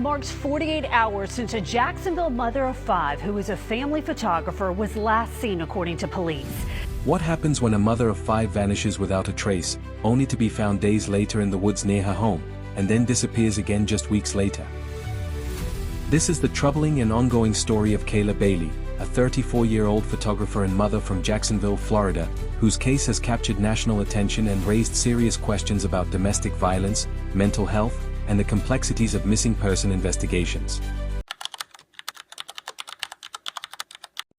marks 48 hours since a Jacksonville mother of 5 who is a family photographer was last seen, according to police. What happens when a mother of 5 vanishes without a trace, only to be found days later in the woods near her home, and then disappears again just weeks later? This is the troubling and ongoing story of Kayla Bailey, a 34-year-old photographer and mother from Jacksonville, Florida, whose case has captured national attention and raised serious questions about domestic violence, mental health, and the complexities of missing person investigations.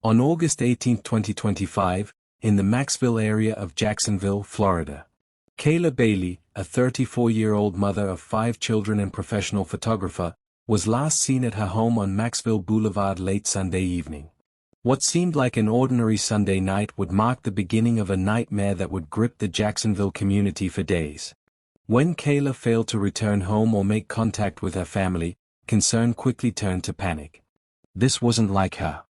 On August 18, 2025, in the Maxville area of Jacksonville, Florida, Kayla Bailey, a 34-year-old mother of 5 children and professional photographer, was last seen at her home on Maxville Boulevard late Sunday evening. What seemed like an ordinary Sunday night would mark the beginning of a nightmare that would grip the Jacksonville community for days. When Kayla failed to return home or make contact with her family, concern quickly turned to panic. This wasn't like her.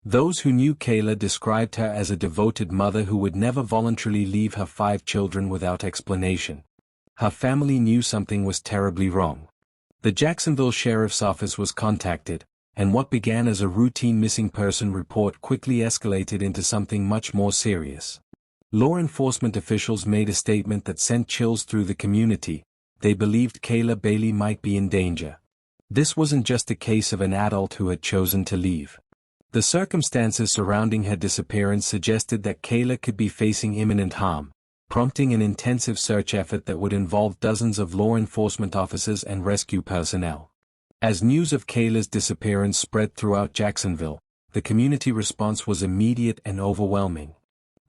Those who knew Kayla described her as a devoted mother who would never voluntarily leave her 5 children without explanation. Her family knew something was terribly wrong. The Jacksonville Sheriff's Office was contacted, and what began as a routine missing person report quickly escalated into something much more serious. Law enforcement officials made a statement that sent chills through the community. They believed Kayla Bailey might be in danger. This wasn't just a case of an adult who had chosen to leave. The circumstances surrounding her disappearance suggested that Kayla could be facing imminent harm, prompting an intensive search effort that would involve dozens of law enforcement officers and rescue personnel. As news of Kayla's disappearance spread throughout Jacksonville, the community response was immediate and overwhelming.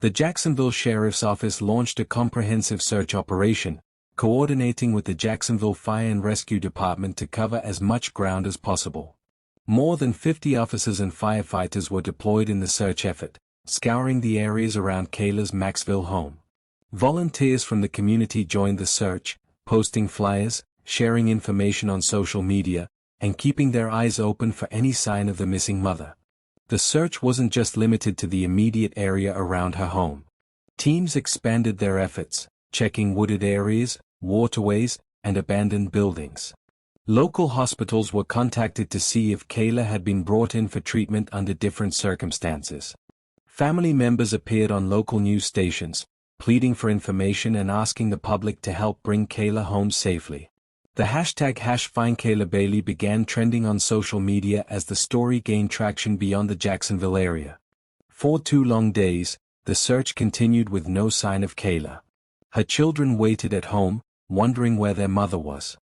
The Jacksonville Sheriff's Office launched a comprehensive search operation, coordinating with the Jacksonville Fire and Rescue Department to cover as much ground as possible. More than 50 officers and firefighters were deployed in the search effort, scouring the areas around Kayla's Maxville home. Volunteers from the community joined the search, posting flyers, sharing information on social media, and keeping their eyes open for any sign of the missing mother. The search wasn't just limited to the immediate area around her home. Teams expanded their efforts, checking wooded areas, waterways, and abandoned buildings. Local hospitals were contacted to see if Kayla had been brought in for treatment under different circumstances. Family members appeared on local news stations, pleading for information and asking the public to help bring Kayla home safely. The hashtag #FindKaylaBailey began trending on social media as the story gained traction beyond the Jacksonville area. For 2 long days, the search continued with no sign of Kayla. Her children waited at home, wondering where their mother was.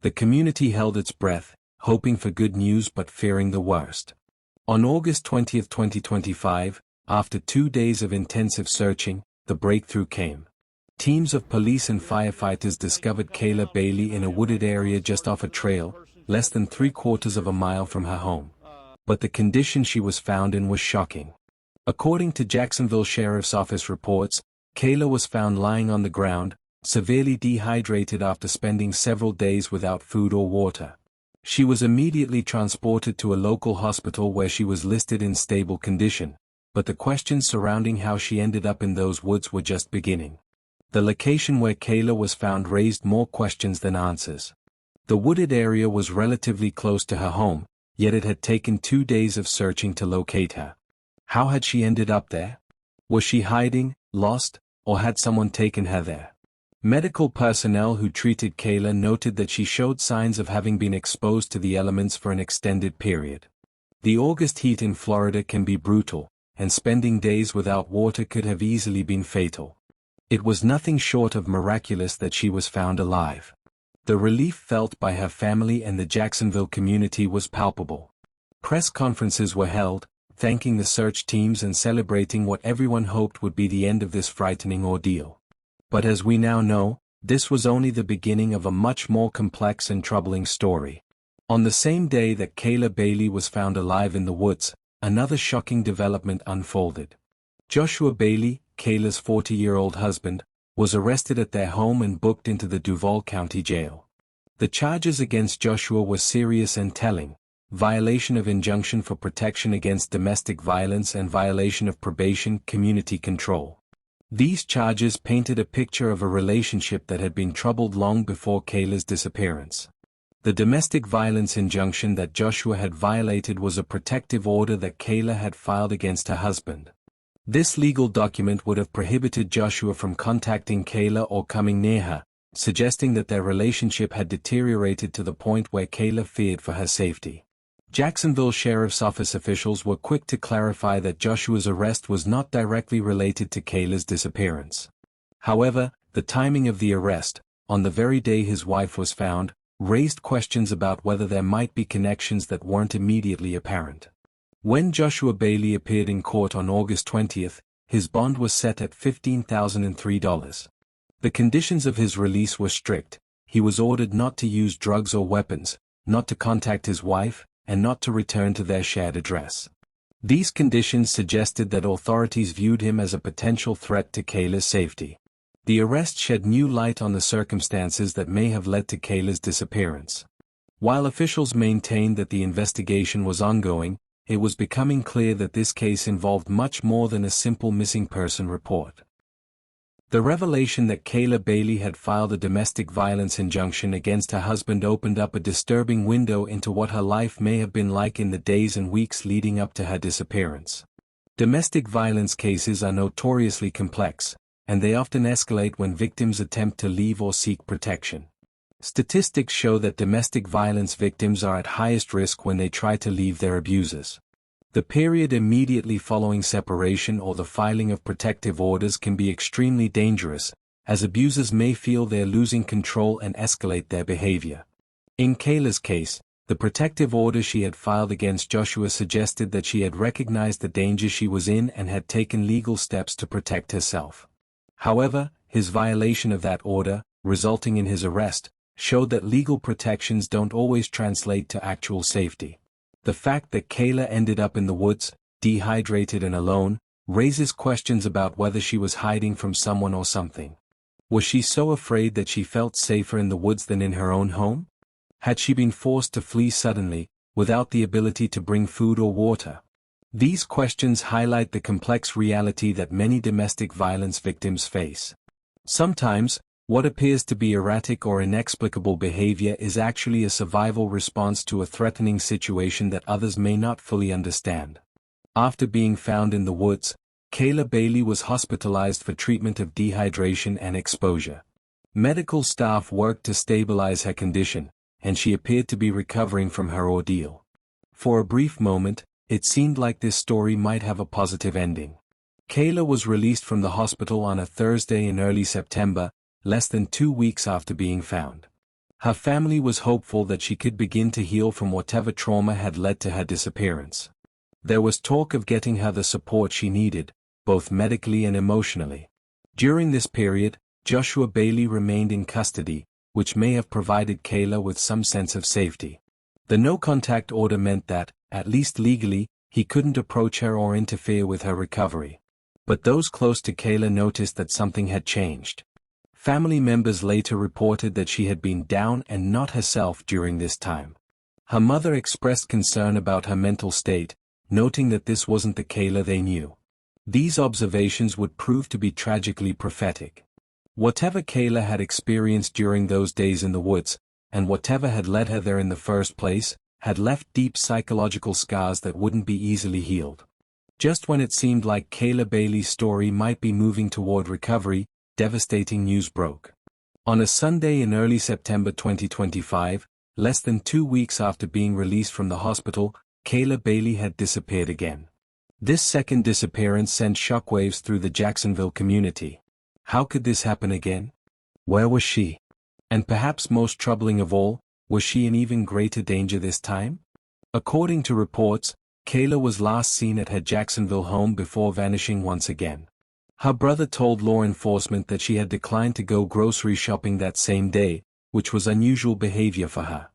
The community held its breath, hoping for good news but fearing the worst. On August 20, 2025, after 2 days of intensive searching, the breakthrough came. Teams of police and firefighters discovered Kayla Bailey in a wooded area just off a trail, less than 3/4 of a mile from her home. But the condition she was found in was shocking. According to Jacksonville Sheriff's Office reports, Kayla was found lying on the ground, severely dehydrated after spending several days without food or water. She was immediately transported to a local hospital where she was listed in stable condition, but the questions surrounding how she ended up in those woods were just beginning. The location where Kayla was found raised more questions than answers. The wooded area was relatively close to her home, yet it had taken 2 days of searching to locate her. How had she ended up there? Was she hiding, lost, or had someone taken her there? Medical personnel who treated Kayla noted that she showed signs of having been exposed to the elements for an extended period. The August heat in Florida can be brutal, and spending days without water could have easily been fatal. It was nothing short of miraculous that she was found alive. The relief felt by her family and the Jacksonville community was palpable. Press conferences were held, thanking the search teams and celebrating what everyone hoped would be the end of this frightening ordeal. But as we now know, this was only the beginning of a much more complex and troubling story. On the same day that Kayla Bailey was found alive in the woods, another shocking development unfolded. Joshua Bailey, Kayla's 40-year-old husband, was arrested at their home and booked into the Duval County Jail. The charges against Joshua were serious and telling: violation of injunction for protection against domestic violence and violation of probation community control. These charges painted a picture of a relationship that had been troubled long before Kayla's disappearance. The domestic violence injunction that Joshua had violated was a protective order that Kayla had filed against her husband. This legal document would have prohibited Joshua from contacting Kayla or coming near her, suggesting that their relationship had deteriorated to the point where Kayla feared for her safety. Jacksonville Sheriff's Office officials were quick to clarify that Joshua's arrest was not directly related to Kayla's disappearance. However, the timing of the arrest, on the very day his wife was found, raised questions about whether there might be connections that weren't immediately apparent. When Joshua Bailey appeared in court on August 20, his bond was set at $15,003. The conditions of his release were strict. He was ordered not to use drugs or weapons, not to contact his wife, and not to return to their shared address. These conditions suggested that authorities viewed him as a potential threat to Kayla's safety. The arrest shed new light on the circumstances that may have led to Kayla's disappearance. While officials maintained that the investigation was ongoing, it was becoming clear that this case involved much more than a simple missing person report. The revelation that Kayla Bailey had filed a domestic violence injunction against her husband opened up a disturbing window into what her life may have been like in the days and weeks leading up to her disappearance. Domestic violence cases are notoriously complex, and they often escalate when victims attempt to leave or seek protection. Statistics show that domestic violence victims are at highest risk when they try to leave their abusers. The period immediately following separation or the filing of protective orders can be extremely dangerous, as abusers may feel they're losing control and escalate their behavior. In Kayla's case, the protective order she had filed against Joshua suggested that she had recognized the danger she was in and had taken legal steps to protect herself. However, his violation of that order, resulting in his arrest, showed that legal protections don't always translate to actual safety. The fact that Kayla ended up in the woods, dehydrated and alone, raises questions about whether she was hiding from someone or something. Was she so afraid that she felt safer in the woods than in her own home? Had she been forced to flee suddenly, without the ability to bring food or water? These questions highlight the complex reality that many domestic violence victims face. Sometimes, what appears to be erratic or inexplicable behavior is actually a survival response to a threatening situation that others may not fully understand. After being found in the woods, Kayla Bailey was hospitalized for treatment of dehydration and exposure. Medical staff worked to stabilize her condition, and she appeared to be recovering from her ordeal. For a brief moment, it seemed like this story might have a positive ending. Kayla was released from the hospital on a Thursday in early September, less than 2 weeks after being found. Her family was hopeful that she could begin to heal from whatever trauma had led to her disappearance. There was talk of getting her the support she needed, both medically and emotionally. During this period, Joshua Bailey remained in custody, which may have provided Kayla with some sense of safety. The no-contact order meant that, at least legally, he couldn't approach her or interfere with her recovery. But those close to Kayla noticed that something had changed. Family members later reported that she had been down and not herself during this time. Her mother expressed concern about her mental state, noting that this wasn't the Kayla they knew. These observations would prove to be tragically prophetic. Whatever Kayla had experienced during those days in the woods, and whatever had led her there in the first place, had left deep psychological scars that wouldn't be easily healed. Just when it seemed like Kayla Bailey's story might be moving toward recovery, devastating news broke. On a Sunday in early September 2025, less than 2 weeks after being released from the hospital, Kayla Bailey had disappeared again. This second disappearance sent shockwaves through the Jacksonville community. How could this happen again? Where was she? And perhaps most troubling of all, was she in even greater danger this time? According to reports, Kayla was last seen at her Jacksonville home before vanishing once again. Her brother told law enforcement that she had declined to go grocery shopping that same day, which was unusual behavior for her.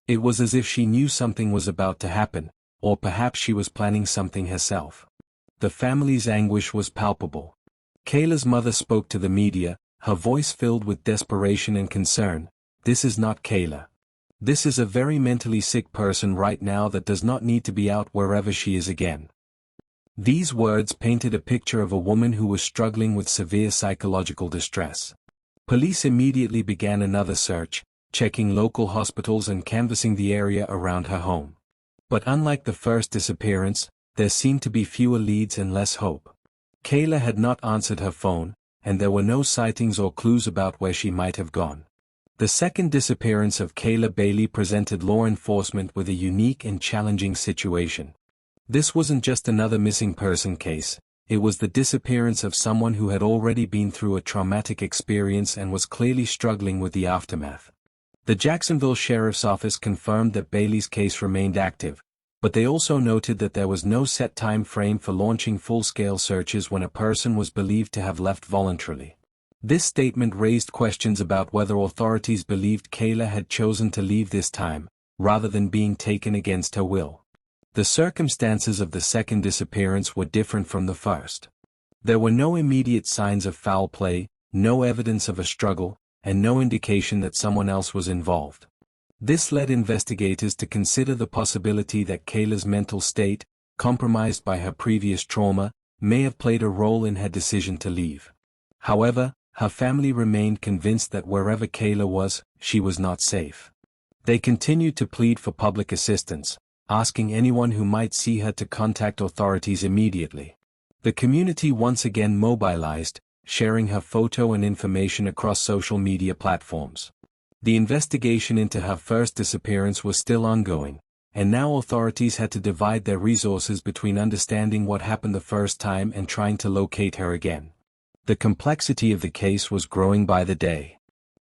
It was as if she knew something was about to happen, or perhaps she was planning something herself. The family's anguish was palpable. Kayla's mother spoke to the media, her voice filled with desperation and concern. "This is not Kayla. This is a very mentally sick person right now that does not need to be out wherever she is again." These words painted a picture of a woman who was struggling with severe psychological distress. Police immediately began another search, checking local hospitals and canvassing the area around her home. But unlike the first disappearance, there seemed to be fewer leads and less hope. Kayla had not answered her phone, and there were no sightings or clues about where she might have gone. The second disappearance of Kayla Bailey presented law enforcement with a unique and challenging situation. This wasn't just another missing person case, it was the disappearance of someone who had already been through a traumatic experience and was clearly struggling with the aftermath. The Jacksonville Sheriff's Office confirmed that Bailey's case remained active, but they also noted that there was no set time frame for launching full-scale searches when a person was believed to have left voluntarily. This statement raised questions about whether authorities believed Kayla had chosen to leave this time, rather than being taken against her will. The circumstances of the second disappearance were different from the first. There were no immediate signs of foul play, no evidence of a struggle, and no indication that someone else was involved. This led investigators to consider the possibility that Kayla's mental state, compromised by her previous trauma, may have played a role in her decision to leave. However, her family remained convinced that wherever Kayla was, she was not safe. They continued to plead for public assistance, asking anyone who might see her to contact authorities immediately. The community once again mobilized, sharing her photo and information across social media platforms. The investigation into her first disappearance was still ongoing, and now authorities had to divide their resources between understanding what happened the first time and trying to locate her again. The complexity of the case was growing by the day.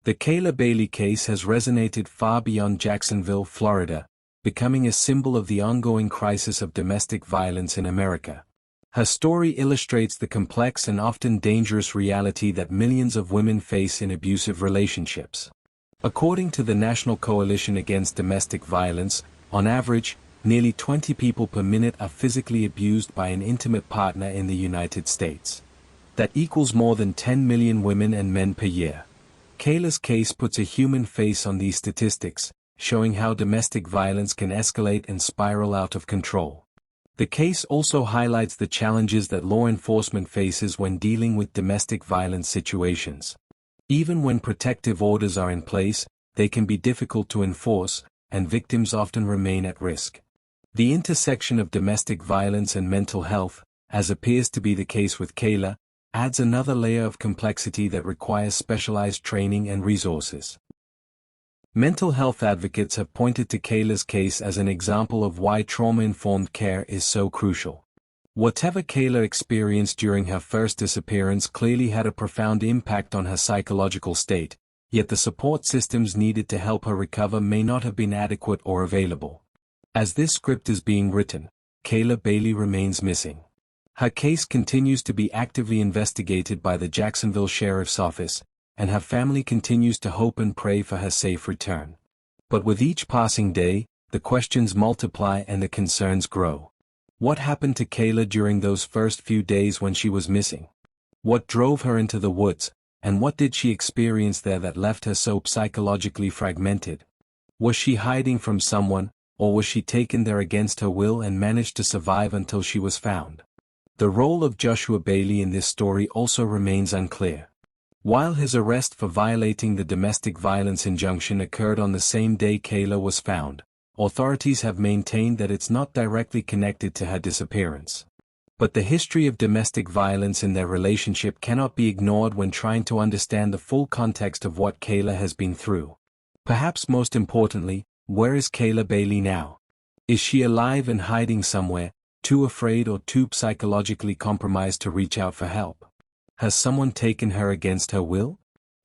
The Kayla Bailey case has resonated far beyond Jacksonville, Florida, becoming a symbol of the ongoing crisis of domestic violence in America. Her story illustrates the complex and often dangerous reality that millions of women face in abusive relationships. According to the National Coalition Against Domestic Violence, on average, nearly 20 people per minute are physically abused by an intimate partner in the United States. That equals more than 10 million women and men per year. Kayla's case puts a human face on these statistics, showing how domestic violence can escalate and spiral out of control. The case also highlights the challenges that law enforcement faces when dealing with domestic violence situations. Even when protective orders are in place, they can be difficult to enforce, and victims often remain at risk. The intersection of domestic violence and mental health, as appears to be the case with Kayla, adds another layer of complexity that requires specialized training and resources. Mental health advocates have pointed to Kayla's case as an example of why trauma-informed care is so crucial. Whatever Kayla experienced during her first disappearance clearly had a profound impact on her psychological state, yet the support systems needed to help her recover may not have been adequate or available. As this script is being written, Kayla Bailey remains missing. Her case continues to be actively investigated by the Jacksonville Sheriff's Office, and her family continues to hope and pray for her safe return. But with each passing day, the questions multiply and the concerns grow. What happened to Kayla during those first few days when she was missing? What drove her into the woods, and what did she experience there that left her so psychologically fragmented? Was she hiding from someone, or was she taken there against her will and managed to survive until she was found? The role of Joshua Bailey in this story also remains unclear. While his arrest for violating the domestic violence injunction occurred on the same day Kayla was found, authorities have maintained that it's not directly connected to her disappearance. But the history of domestic violence in their relationship cannot be ignored when trying to understand the full context of what Kayla has been through. Perhaps most importantly, where is Kayla Bailey now? Is she alive and hiding somewhere, too afraid or too psychologically compromised to reach out for help? Has someone taken her against her will?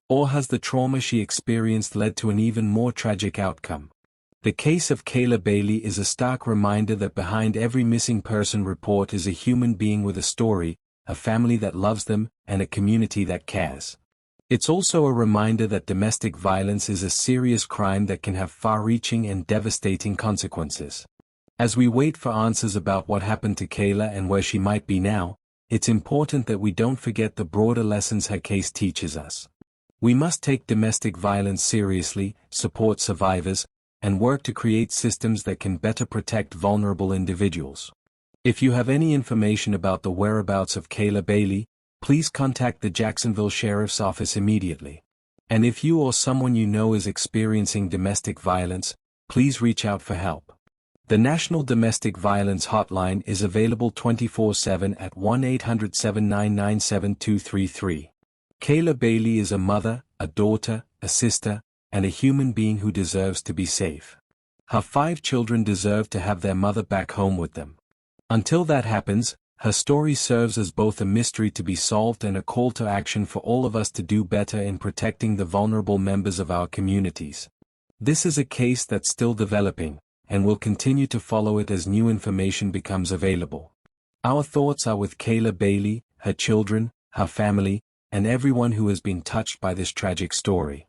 Or has the trauma she experienced led to an even more tragic outcome? The case of Kayla Bailey is a stark reminder that behind every missing person report is a human being with a story, a family that loves them, and a community that cares. It's also a reminder that domestic violence is a serious crime that can have far-reaching and devastating consequences. As we wait for answers about what happened to Kayla and where she might be now, it's important that we don't forget the broader lessons her case teaches us. We must take domestic violence seriously, support survivors, and work to create systems that can better protect vulnerable individuals. If you have any information about the whereabouts of Kayla Bailey, please contact the Jacksonville Sheriff's Office immediately. And if you or someone you know is experiencing domestic violence, please reach out for help. The National Domestic Violence Hotline is available 24/7 at 1-800-799-7233. Kayla Bailey is a mother, a daughter, a sister, and a human being who deserves to be safe. Her 5 children deserve to have their mother back home with them. Until that happens, her story serves as both a mystery to be solved and a call to action for all of us to do better in protecting the vulnerable members of our communities. This is a case that's still developing, and we'll continue to follow it as new information becomes available. Our thoughts are with Kayla Bailey, her children, her family, and everyone who has been touched by this tragic story.